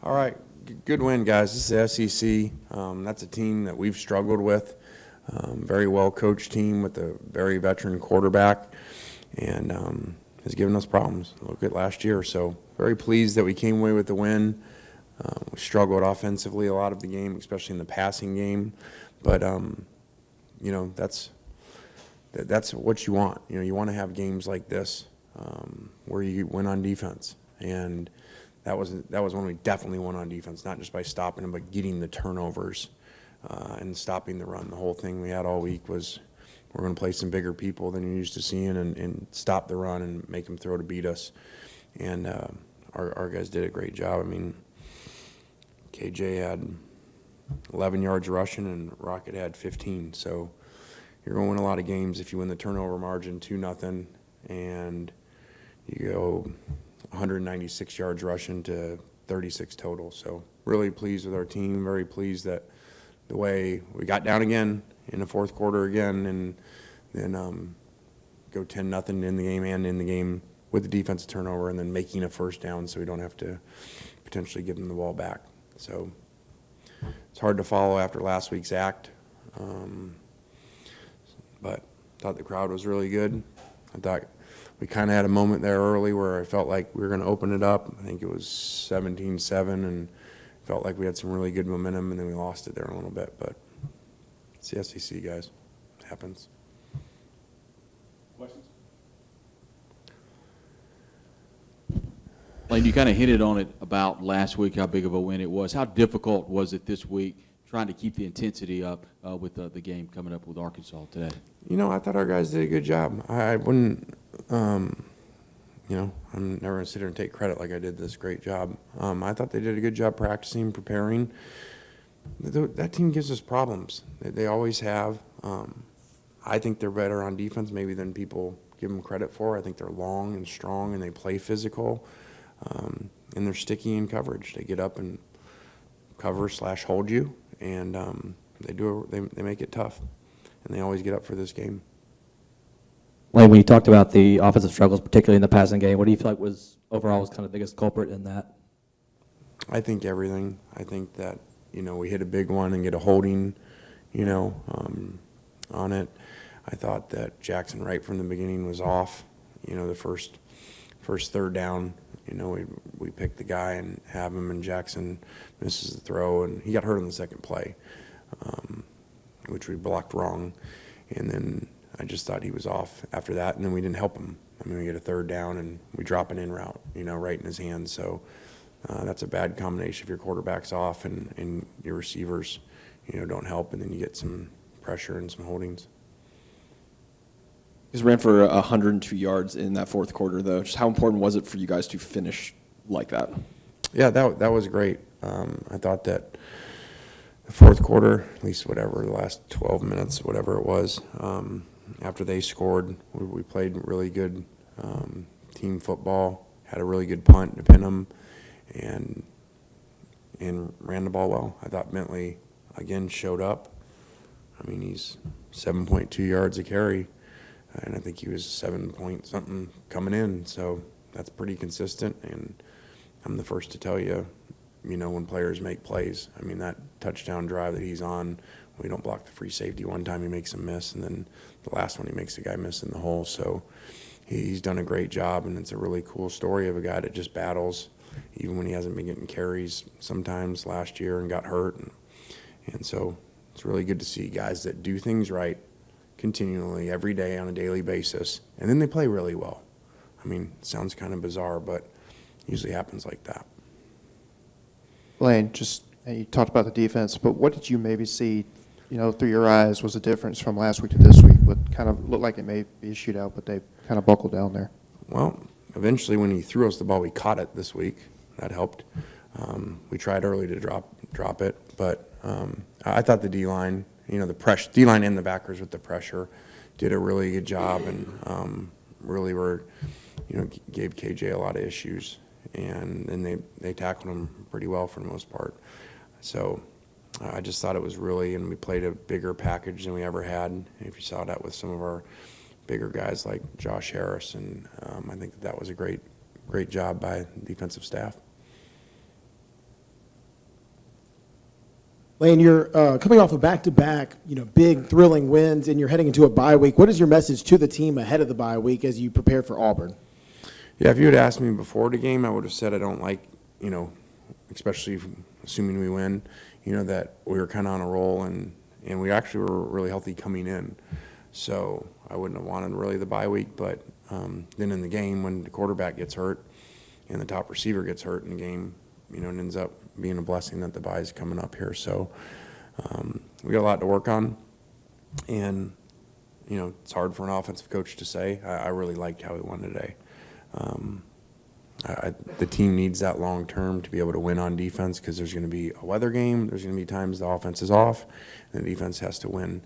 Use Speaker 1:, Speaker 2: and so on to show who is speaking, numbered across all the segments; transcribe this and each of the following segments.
Speaker 1: All right, good win, guys. This is the SEC. That's a team that we've struggled with. Very well coached team with a very veteran quarterback, and has given us problems. Look at last year. So very pleased that we came away with the win. We struggled offensively a lot of the game, especially in the passing game, but that's what you want. You want to have games like this where you win on defense, and that was when we definitely won on defense, not just by stopping them, but getting the turnovers and stopping the run. The whole thing we had all week was we're going to play some bigger people than you're used to seeing and stop the run and make them throw to beat us. And our guys did a great job. I mean, KJ had 11 yards rushing and Rocket had 15. So you're going to win a lot of games if you win the turnover margin 2-0 and you go 196 yards rushing to 36 total. So really pleased with our team, very pleased that the way we got down again in the fourth quarter again and then go 10-0 in the game and in the game with the defensive turnover and then making a first down so we don't have to potentially give them the ball back. So it's hard to follow after last week's act, but I thought the crowd was really good. I thought we kind of had a moment there early where I felt like we were going to open it up. I think it was 17-7 and felt like we had some really good momentum, and then we lost it there a little bit. But it's the SEC, guys. It happens.
Speaker 2: Questions? Lane, you kind of hinted on it about last week, how big of a win it was. How difficult was it this week trying to keep the intensity up with the game coming up with Arkansas today?
Speaker 1: I thought our guys did a good job. I wouldn't, I'm never going to sit here and take credit like I did this great job. I thought they did a good job practicing, preparing. That team gives us problems. They always have. I think they're better on defense maybe than people give them credit for. I think they're long and strong and they play physical. And they're sticky in coverage. They get up and cover/hold you, and they make it tough. And they always get up for this game.
Speaker 3: Lane, when you talked about the offensive struggles, particularly in the passing game, what do you feel like was overall kind of the biggest culprit in that?
Speaker 1: I think everything. I think that, we hit a big one and get a holding, on it. I thought that Jackson right from the beginning was off. The first third down, we picked the guy and have him, and Jackson misses the throw, and he got hurt on the second play, which we blocked wrong. And then I just thought he was off after that, and then we didn't help him. I mean, we get a third down, and we drop an in route, right in his hands. So that's a bad combination if your quarterback's off and your receivers, don't help, and then you get some pressure and some holdings.
Speaker 4: You guys ran for 102 yards in that fourth quarter, though. Just how important was it for you guys to finish like that?
Speaker 1: Yeah, that was great. I thought that the fourth quarter, at least the last 12 minutes, whatever it was, after they scored, we played really good team football, had a really good punt to pin them, and ran the ball well. I thought Bentley, again, showed up. I mean, he's 7.2 yards a carry, and I think he was 7-point-something coming in, so that's pretty consistent, and I'm the first to tell you, when players make plays. I mean, that touchdown drive that he's on, we don't block the free safety. One time he makes a miss, and then the last one he makes the guy miss in the hole. So he's done a great job, and it's a really cool story of a guy that just battles, even when he hasn't been getting carries sometimes last year and got hurt. And so it's really good to see guys that do things right continually every day on a daily basis, and then they play really well. I mean, it sounds kind of bizarre, but it usually happens like that.
Speaker 5: Lane, you talked about the defense, but what did you maybe see, through your eyes was the difference from last week to this week? What kind of looked like it may be a shootout, but they kind of buckled down there?
Speaker 1: Well, eventually when he threw us the ball, we caught it this week. That helped. We tried early to drop it, but I thought the D-line, the pressure, D-line and the backers with the pressure did a really good job, and really gave KJ a lot of issues, and then they tackled him pretty well for the most part. So I just thought it was really, and we played a bigger package than we ever had. If you saw that with some of our bigger guys like Josh Harris, and I think that was a great job by the defensive staff.
Speaker 6: Lane, you're coming off a back-to-back, big, thrilling wins, and you're heading into a bye week. What is your message to the team ahead of the bye week as you prepare for Auburn?
Speaker 1: Yeah, if you had asked me before the game, I would have said I don't like, especially assuming we win, that we were kind of on a roll, and we actually were really healthy coming in. So I wouldn't have wanted really the bye week, but then in the game when the quarterback gets hurt and the top receiver gets hurt in the game, it ends up being a blessing that the bye is coming up here. So we got a lot to work on, and it's hard for an offensive coach to say. I really liked how we won today. The team needs that long term to be able to win on defense, because there's going to be a weather game. There's going to be times the offense is off, and the defense has to win.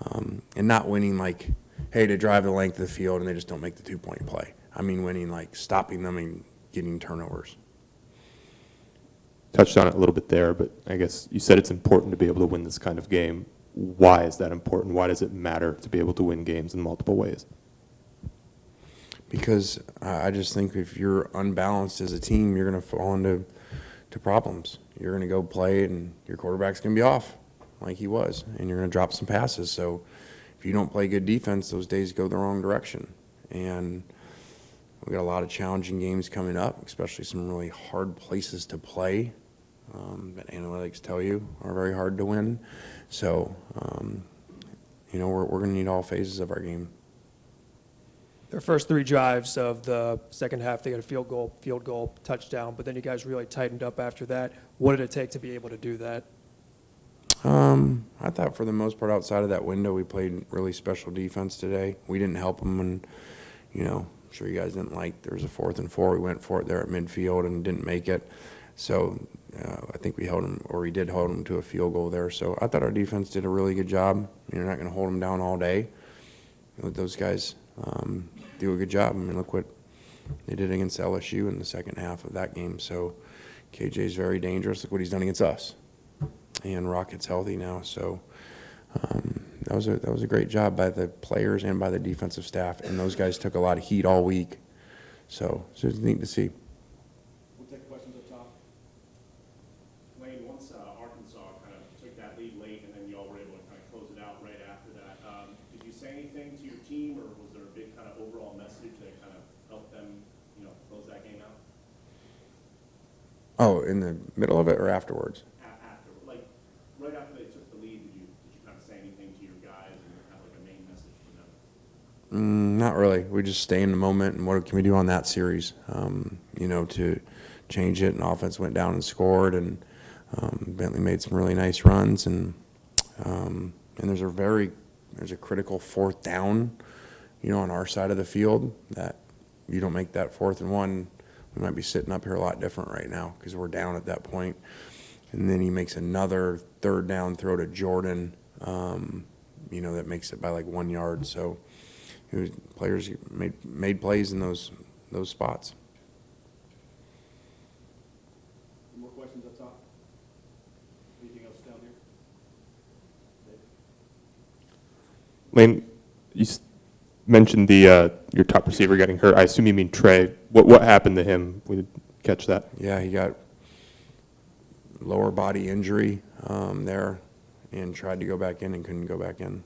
Speaker 1: And not winning like, hey, to drive the length of the field and they just don't make the 2-point play. I mean winning like stopping them and getting turnovers.
Speaker 7: Touched on it a little bit there, but I guess you said it's important to be able to win this kind of game. Why is that important? Why does it matter to be able to win games in multiple ways?
Speaker 1: Because I just think if you're unbalanced as a team, you're going to fall into problems. You're going to go play, and your quarterback's going to be off like he was, and you're going to drop some passes. So if you don't play good defense, those days go the wrong direction. And we've got a lot of challenging games coming up, especially some really hard places to play that analytics tell you are very hard to win. So, we're going to need all phases of our game.
Speaker 8: Their first 3 drives of the second half, they got a field goal, touchdown, but then you guys really tightened up after that. What did it take to be able to do that?
Speaker 1: I thought for the most part outside of that window, we played really special defense today. We didn't help them, and, I'm sure you guys didn't like, there was a 4th and 4. We went for it there at midfield and didn't make it. So I think we did hold them to a field goal there. So I thought our defense did a really good job. You're not going to hold them down all day. Let those guys do a good job. I mean, look what they did against LSU in the second half of that game. So KJ's very dangerous. Look what he's done against us. And Rocket's healthy now. So that was a great job by the players and by the defensive staff. And those guys took a lot of heat all week. So it's neat to see.
Speaker 9: We'll take questions up top. Lane, once Arkansas kind of took that lead late, and then you all were able to kind of close it out right after that, did you say anything to your team, or was there a big kind of overall message that kind of helped them, close that game out?
Speaker 1: Oh, in the middle of it or afterwards?
Speaker 9: After, like, right after they took the lead, did you kind of say anything to your guys and have like a main message for them?
Speaker 1: Not really. We just stay in the moment, and what can we do on that series, to change it. And offense went down and scored, and Bentley made some really nice runs, and there's a critical 4th down, on our side of the field that you don't make that 4th and 1, we might be sitting up here a lot different right now because we're down at that point. And then he makes another 3rd down throw to Jordan, that makes it by like 1 yard. So players made plays in those spots.
Speaker 9: More questions up top? Anything else down here?
Speaker 7: Lane, you mentioned your top receiver getting hurt. I assume you mean Trey. What happened to him? We did catch that.
Speaker 1: Yeah, he got lower body injury there and tried to go back in and couldn't go back in.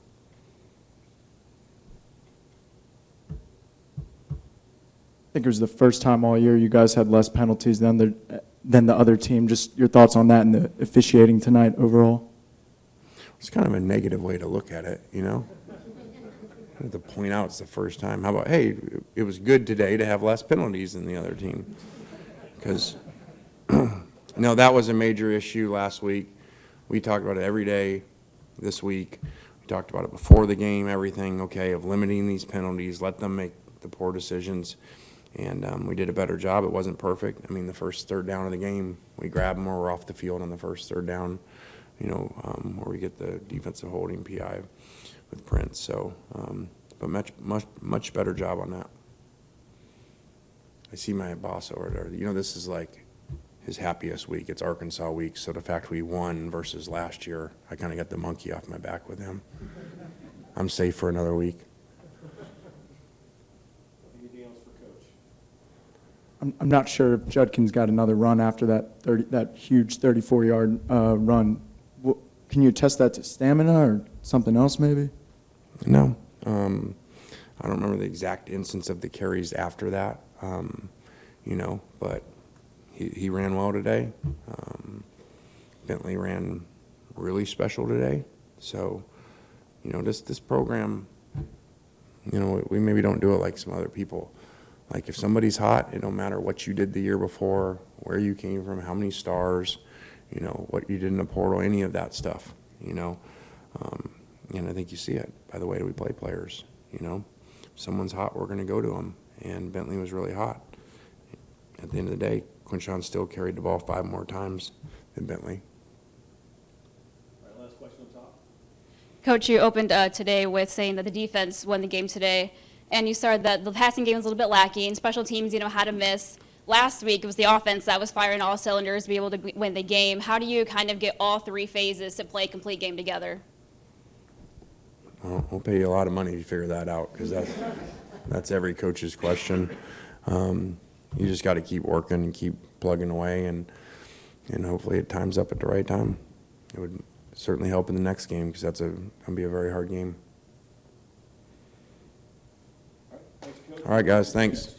Speaker 10: I think it was the first time all year you guys had less penalties than the other team. Just your thoughts on that and the officiating tonight overall?
Speaker 1: It's kind of a negative way to look at it, I have to point out it's the first time. How about, hey, it was good today to have less penalties than the other team. Because, no, that was a major issue last week. We talked about it every day this week. We talked about it before the game, everything, okay, of limiting these penalties, let them make the poor decisions. And we did a better job. It wasn't perfect. I mean, the first 3rd down of the game, we grabbed them or we're off the field on the first 3rd down, where we get the defensive holding PI with Prince. So, but much better job on that. I see my boss over there. This is like his happiest week. It's Arkansas week. So the fact we won versus last year, I kind of got the monkey off my back with him. I'm safe for another week.
Speaker 9: Anything else for Coach?
Speaker 10: I'm not sure if Judkins got another run after that huge 34-yard run. can you attest that to stamina or something else maybe?
Speaker 1: No. I don't remember the exact instance of the carries after that, but he ran well today. Bentley ran really special today. So, this program, we maybe don't do it like some other people. Like if somebody's hot, it don't matter what you did the year before, where you came from, how many stars, what you did in the portal, any of that stuff, and I think you see it by the way we play players, If someone's hot, we're going to go to them, and Bentley was really hot. At the end of the day, Quinshawn still carried the ball 5 more times than Bentley.
Speaker 9: Last question on top.
Speaker 11: Coach, you opened today with saying that the defense won the game today, and you started that the passing game was a little bit lacking. Special teams, had to miss. Last week, it was the offense that was firing all cylinders to be able to win the game. How do you kind of get all 3 phases to play a complete game together?
Speaker 1: Well, we'll pay you a lot of money to figure that out, because that's every coach's question. You just got to keep working and keep plugging away, and hopefully it times up at the right time. It would certainly help in the next game, because that's going to be a very hard game. All right, guys, thanks.